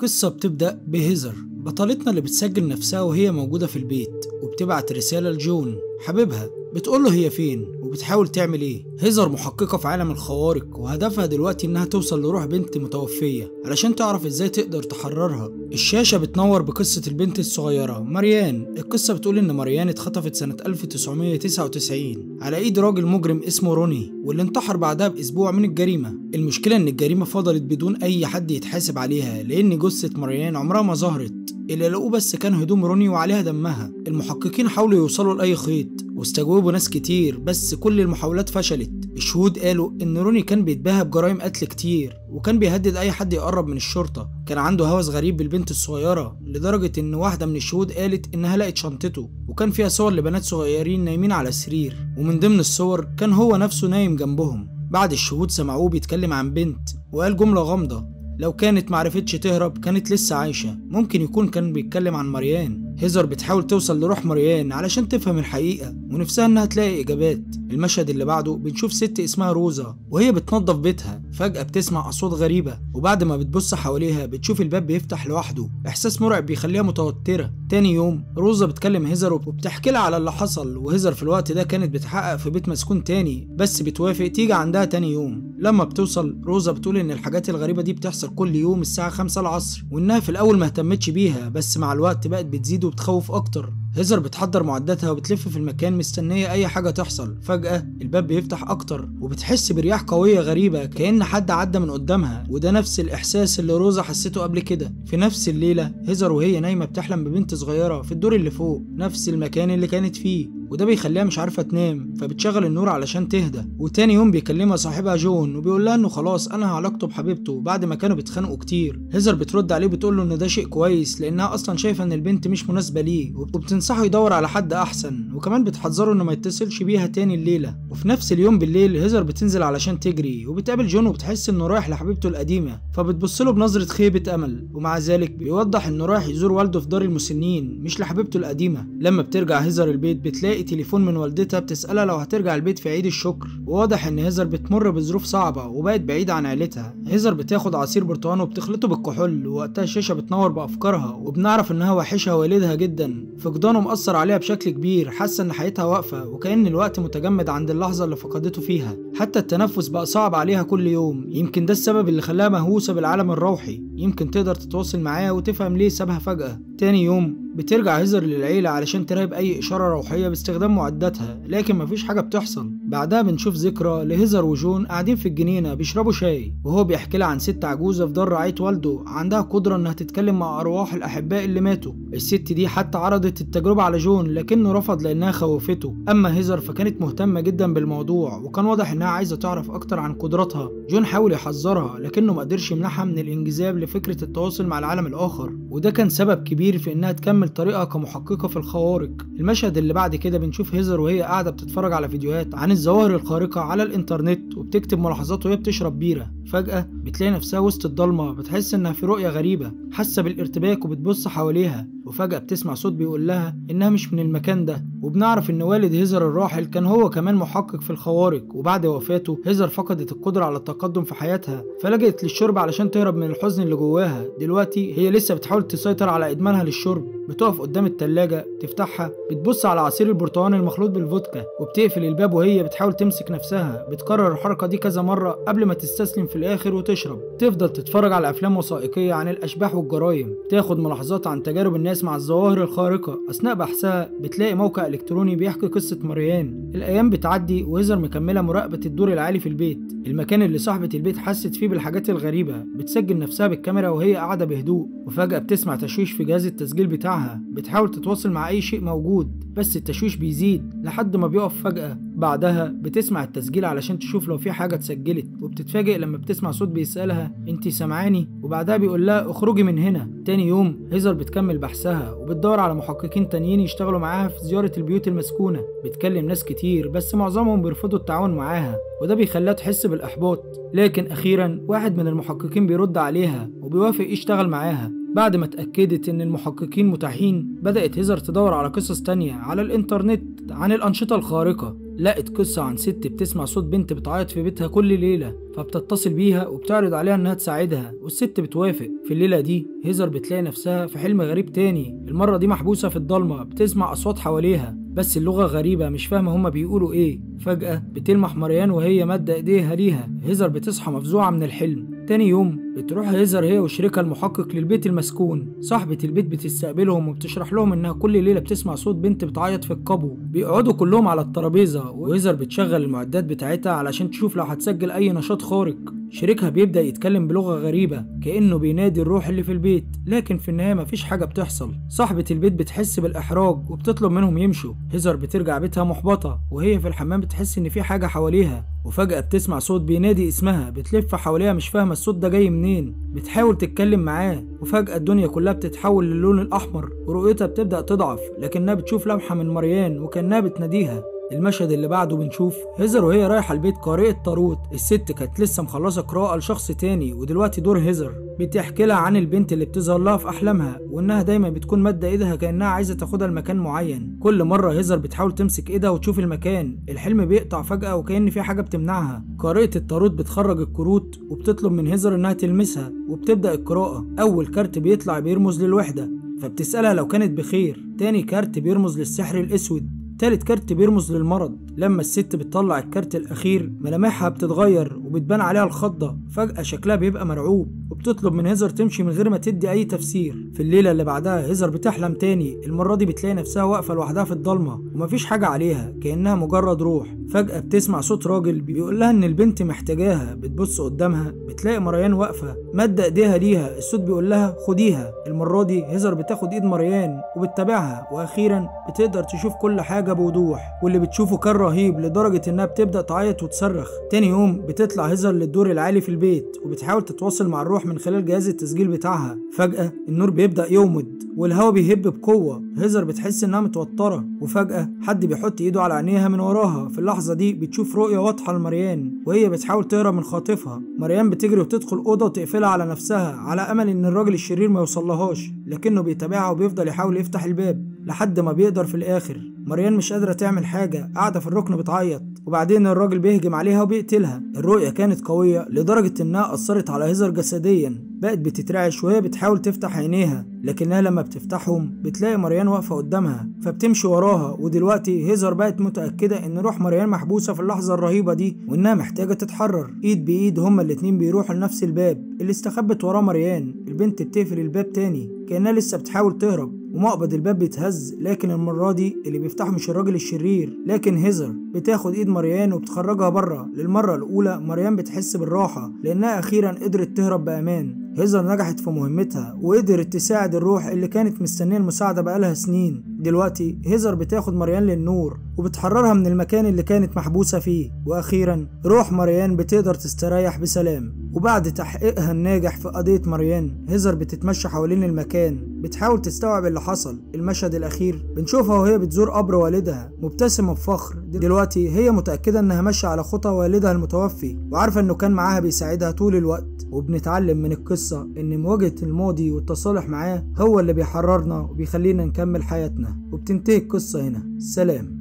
قصة بتبدأ بهيزر بطلتنا اللي بتسجل نفسها وهي موجودة في البيت وبتبعت رسالة لجون حبيبها بتقوله هي فين وبتحاول تعمل ايه. هيزر محققة في عالم الخوارق وهدفها دلوقتي انها توصل لروح بنت متوفية علشان تعرف ازاي تقدر تحررها. الشاشة بتنور بقصة البنت الصغيرة مريان. القصة بتقول ان مريان اتخطفت سنة 1999 على ايد راجل مجرم اسمه روني واللي انتحر بعدها باسبوع من الجريمة. المشكلة ان الجريمة فضلت بدون اي حد يتحاسب عليها لان جثة مريان عمرها ما ظهرت، اللي لقوه بس كان هدوم روني وعليها دمها. المحققين حاولوا يوصلوا لأي خيط واستجوبوا ناس كتير بس كل المحاولات فشلت. الشهود قالوا ان روني كان بيتباهى بجرائم قتل كتير وكان بيهدد اي حد يقرب من الشرطة. كان عنده هوس غريب بالبنت الصغيرة لدرجة ان واحدة من الشهود قالت انها لقت شنطته وكان فيها صور لبنات صغيرين نايمين على سرير ومن ضمن الصور كان هو نفسه نايم جنبهم. بعد الشهود سمعوه بيتكلم عن بنت وقال جملة غامضة، لو كانت معرفتش تهرب كانت لسه عايشة. ممكن يكون كان بيتكلم عن مريان. هيزر بتحاول توصل لروح مريان علشان تفهم الحقيقة ونفسها انها تلاقي اجابات. المشهد اللي بعده بنشوف ست اسمها روزا وهي بتنظف بيتها، فجأة بتسمع اصوات غريبة وبعد ما بتبص حواليها بتشوف الباب بيفتح لوحده. احساس مرعب بيخليها متوترة. تاني يوم روزا بتكلم هيزر وبتحكي لها على اللي حصل، وهيزر في الوقت ده كانت بتحقق في بيت مسكون تاني بس بتوافق تيجي عندها تاني يوم. لما بتوصل روزا بتقول ان الحاجات الغريبة دي بتحصل كل يوم الساعة 5 العصر وانها في الاول ما اهتمتش بيها بس مع الوقت بقت بتزيد وبتخوف اكتر. هيزر بتحضر معداتها وبتلف في المكان مستنية اي حاجة تحصل. فجأة الباب بيفتح اكتر وبتحس برياح قوية غريبة كأن حد عدى من قدامها، وده نفس الاحساس اللي روزا حسيته قبل كده. في نفس الليلة هيزر وهي نايمة بتحلم ببنت صغيرة في الدور اللي فوق نفس المكان اللي كانت فيه، وده بيخليها مش عارفة تنام فبتشغل النور علشان تهدى. وتاني يوم بيكلمها صاحبها جون وبيقول لها انه خلاص انهى علاقته بحبيبته بعد ما كانوا بيتخانقوا كتير. هيزر بترد عليه بتقول له ان ده شيء كويس لانها اصلا شايفة ان البنت مش مناسبة ليه وبتنصحه يدور على حد احسن، وكمان بتحذره انه ما يتصلش بيها تاني الليلة. وفي نفس اليوم بالليل هيزر بتنزل علشان تجري وبتقابل جون وبتحس انه رايح لحبيبته القديمة فبتبص له بنظرة خيبة امل، ومع ذلك بيوضح انه رايح يزور والده في دار المسنين مش لحبيبته القديمة. لما بترجع هيزر البيت بتلاقي تليفون من والدتها بتسألها لو هترجع البيت في عيد الشكر، وواضح ان هيزر بتمر بظروف صعبة وبقت بعيدة عن عيلتها. هيزر بتاخد عصير برتقان وبتخلطه بالكحول ووقتها الشاشة بتنور بأفكارها وبنعرف انها وحشها والدها جدا. فقدانه مأثر عليها بشكل كبير، حاسة ان حياتها واقفة وكأن الوقت متجمد عند اللحظة اللي فقدته فيها. حتى التنفس بقى صعب عليها كل يوم، يمكن ده السبب اللي خلاها مهووسة بالعالم الروحي. يمكن تقدر تتواصل معاه وتفهم ليه سابها فجأة. تاني يوم بترجع هيزر للعيلة علشان تراقب أي إشارة روحية باستخدام معداتها لكن مفيش حاجة بتحصل. بعدها بنشوف ذكرى لهيزر وجون قاعدين في الجنينة بيشربوا شاي وهو بيحكي لها عن ست عجوزة في دار رعاية والده عندها قدرة إنها تتكلم مع أرواح الأحباء اللي ماتوا. الست دي حتى عرضت التجربة على جون لكنه رفض لأنها خوفته. أما هيزر فكانت مهتمة جدا بالموضوع وكان واضح إنها عايزة تعرف أكتر عن قدراتها. جون حاول يحذرها لكنه مقدرش يمنعها من الانجذاب لفكرة التواصل مع العالم الآخر، وده كان سبب كبير في إنها تكمل طريقها كمحققة في الخوارق. المشهد اللي بعد كده بنشوف هيزر وهي قاعدة بتتفرج على فيديوهات عن الظواهر الخارقة على الإنترنت وبتكتب ملاحظات وهي بتشرب بيرة. فجأة بتلاقي نفسها وسط الضلمة، بتحس إنها في رؤية غريبة، حاسة بالارتباك وبتبص حواليها وفجأة بتسمع صوت بيقول لها إنها مش من المكان ده. وبنعرف إن والد هيزر الراحل كان هو كمان محقق في الخوارق، وبعد وفاته هيزر فقدت القدرة على التقدم في حياتها فلجأت للشرب علشان تهرب من الحزن اللي جواها. دلوقتي هي لسه بتحاول تسيطر على إدمانها للشرب. بتقف قدام التلاجة تفتحها، بتبص على عصير البرتقال المخلوط بالفودكا وبتقفل الباب وهي بتحاول تمسك نفسها. بتكرر الحركة دي كذا مرة قبل ما تستسلم في الآخر وتشرب. تفضل تتفرج على أفلام وثائقية عن الأشباح والجرايم، تاخد ملاحظات عن تجارب الناس مع الظواهر الخارقة. أثناء بحثها بتلاقي موقع إلكتروني بيحكي قصة مريان. الأيام بتعدي وهيزر مكملة مراقبة الدور العالي في البيت، المكان اللي صاحبة البيت حست فيه بالحاجات الغريبة. بتسجل نفسها بالكاميرا وهي قاعدة بهدوء، وفجأة بتسمع تشويش في جهاز التسجيل بتاعها. بتحاول تتواصل مع أي شيء موجود بس التشويش بيزيد لحد ما بيقف فجأة. بعدها بتسمع التسجيل علشان تشوف لو في حاجة اتسجلت، وبتتفاجئ لما بتسمع صوت بيسألها انتي سامعاني؟ وبعدها بيقول لها اخرجي من هنا. تاني يوم هيزر بتكمل بحثها وبتدور على محققين تانيين يشتغلوا معاها في زيارة البيوت المسكونة. بتكلم ناس كتير بس معظمهم بيرفضوا التعاون معاها وده بيخليها تحس بالإحباط، لكن أخيرا واحد من المحققين بيرد عليها وبيوافق يشتغل معاها. بعد ما اتأكدت إن المحققين متاحين، بدأت هيزر تدور على قصص تانية على الإنترنت عن الأنشطة الخارقة. لقت قصة عن ست بتسمع صوت بنت بتعيط في بيتها كل ليلة، فبتتصل بيها وبتعرض عليها إنها تساعدها، والست بتوافق. في الليلة دي هيزر بتلاقي نفسها في حلم غريب تاني، المرة دي محبوسة في الضلمة بتسمع أصوات حواليها بس اللغة غريبة مش فاهمة هما بيقولوا إيه. فجأة بتلمح مريان وهي مادة إيديها ليها. هيزر بتصحى مفزوعة من الحلم. تاني يوم بتروح هيزر هي وشريكها المحقق للبيت المسكون. صاحبة البيت بتستقبلهم وبتشرح لهم إنها كل ليلة بتسمع صوت بنت بتعيط في القبو. بيقعدوا كلهم على الترابيزة وهيزر بتشغل المعدات بتاعتها علشان تشوف لو هتسجل أي نشاط خارق. شريكها بيبدأ يتكلم بلغة غريبة كأنه بينادي الروح اللي في البيت، لكن في النهاية مفيش حاجة بتحصل. صاحبة البيت بتحس بالإحراج وبتطلب منهم يمشوا. هيزر بترجع بيتها محبطة وهي في الحمام بتحس إن في حاجة حواليها، وفجأة بتسمع صوت بينادي اسمها. بتلف حواليها مش فاهمة الصوت ده جاي منين، بتحاول تتكلم معاه وفجأة الدنيا كلها بتتحول للون الأحمر ورؤيتها بتبدأ تضعف، لكنها بتشوف لمحة من مريان وكأنها بتناديها. المشهد اللي بعده بنشوف هيزر وهي رايحة البيت قارئة طاروت. الست كانت لسه مخلصة قراءة لشخص تاني ودلوقتي دور هيزر. بتحكي لها عن البنت اللي بتظهر لها في أحلامها وإنها دايما بتكون مادة إيدها كأنها عايزة تاخدها لمكان معين. كل مرة هيزر بتحاول تمسك إيدها وتشوف المكان، الحلم بيقطع فجأة وكأن في حاجة بتمنعها. قارئة الطاروت بتخرج الكروت وبتطلب من هيزر إنها تلمسها وبتبدأ القراءة. أول كارت بيطلع بيرمز للوحدة فبتسألها لو كانت بخير. تاني كارت بيرمز للسحر الأسود. تالت كارت بيرمز للمرض. لما الست بتطلع الكارت الأخير ملامحها بتتغير وبتبان عليها الخضة. فجأة شكلها بيبقى مرعوب وبتطلب من هيزر تمشي من غير ما تدي أي تفسير. في الليلة اللي بعدها هيزر بتحلم تاني، المرة دي بتلاقي نفسها واقفة لوحدها في الضلمة ومفيش حاجة عليها كأنها مجرد روح. فجأة بتسمع صوت راجل بيقول لها إن البنت محتاجاها. بتبص قدامها بتلاقي مريان واقفة مادة إيديها ليها. الصوت بيقول لها خديها. المرة دي هيزر بتاخد إيد مريان وبتتابعها وأخيرا بتقدر تشوف كل حاجة بوضوح، واللي بتشوفه كان رهيب لدرجة إنها بتبدأ تعيط وتصرخ. تاني يوم بتطلع هيزر للدور العالي في البيت وبتحاول تتواصل مع الروح من خلال جهاز التسجيل بتاعها. فجأة النور بيبدأ يومض والهواء بيهب بقوة. هيزر بتحس إنها متوترة وفجأة حد بيحط إيده على عينيها من وراها. في اللحظة دي بتشوف رؤية واضحة لمريان وهي بتحاول تهرب من خاطفها. مريان بتجري وتدخل أوضة وتقفلها على نفسها على أمل إن الراجل الشرير ما يوصلهاش، لكنه بيتابعها وبيفضل يحاول يفتح الباب لحد ما بيقدر في الآخر. مريان مش قادرة تعمل حاجة، قاعدة في الركن بتعيط، وبعدين الراجل بيهجم عليها وبيقتلها. الرؤية كانت قوية لدرجة إنها أثرت على هيزر جسديا، بقت بتترعش وهي بتحاول تفتح عينيها، لكنها لما بتفتحهم بتلاقي مريان واقفة قدامها فبتمشي وراها. ودلوقتي هيزر بقت متأكدة إن روح مريان محبوسة في اللحظة الرهيبة دي وإنها محتاجة تتحرر. إيد بإيد هما الاتنين بيروحوا لنفس الباب اللي استخبت وراه مريان. البنت بتقفل الباب تاني كأنها لسه بتحاول تهرب ومقبض الباب بيتهز، لكن المرة دي اللي بيفتحه مش الراجل الشرير لكن هيزر. بتاخد ايد مريان وبتخرجها بره. للمرة الأولى مريان بتحس بالراحة لأنها أخيرا قدرت تهرب بأمان. هيزر نجحت في مهمتها وقدرت تساعد الروح اللي كانت مستنية المساعدة بقالها سنين. دلوقتي هيزر بتاخد مريان للنور وبتحررها من المكان اللي كانت محبوسة فيه، وأخيرا روح مريان بتقدر تستريح بسلام. وبعد تحقيقها الناجح في قضية مريان، هيزر بتتمشى حوالين المكان بتحاول تستوعب اللي حصل. المشهد الأخير بنشوفها وهي بتزور قبر والدها مبتسمة بفخر. دلوقتي هي متأكدة إنها ماشية على خطى والدها المتوفي وعارفة إنه كان معاها بيساعدها طول الوقت. وبنتعلم من القصة إن مواجهة الماضي والتصالح معاه هو اللي بيحررنا وبيخلينا نكمل حياتنا. وبتنتهي القصة هنا. سلام.